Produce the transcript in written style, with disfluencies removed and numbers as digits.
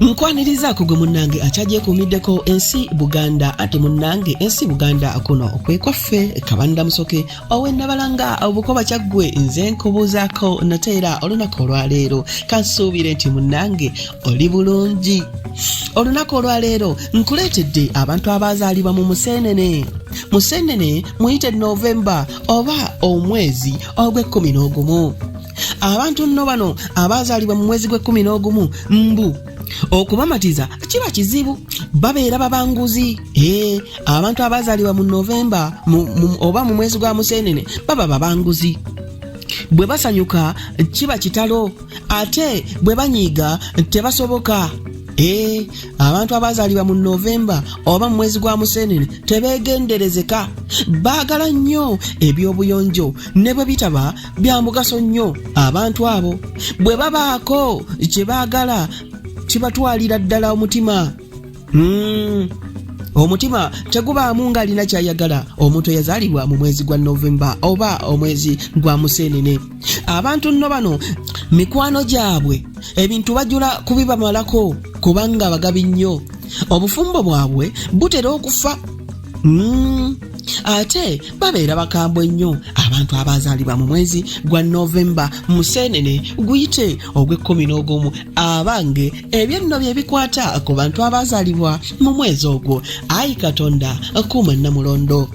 Nkwaniriza kugwe munnange achaje kumiddeko ensi Buganda ate munnange ensi Buganda akuno okwekwaffe kabanda musoke owennabalanga obukoba kyaggwe nze nkubuuzaako nateera olunaku olwaleero kansuubire nti munnange oli bulungi. Olunaku olwaleero nkuleetedde abantu abazaalibwa mu Museenene. Museenene muyite Novemba oba omwezi ogw'e11. Abantu nno bano abazaalibwa mu mwezi gw'e11 mbu okubamatiza kiba kizibu, babeera babanguzi. Abantu abazaalibwa mu Novemba oba mu mwezi gwa Museenene baba babanguzi. Bwe basanyuka kiba kitalo, ate bwe banyiiga tebasoboka. Abantu abazaalibwa mu Novemba oba mu mwezi gwa Museenene tebeegenderezeka, baagala nnyo ebyobuyonjo ne bwe bitaba bya mugaso nnyo. Abantu abo bwe babaako kye baagala kibatwalira ddala omutima. Omutima tegubaamu ng'alina kyayagala omuntu eyazaalibwa mu mwezi gwa Novemba oba omwezi gwa Museenene. Abantu nno bano mikwano gyabwe ebintu bajula kubibamalako kubanga bagabi nnyo. Obufumbo bwabwe butera okufa. Ate babeera bakambwe nnyo abantu abazaalibwa mu mwezi gwa Novemba. Museenene guyite ogw'e11 abange ebyenno bye bikwata ku bantu abazaalibwa mu mwezi ogwo. Ayi Katonda kuuma Namulondo.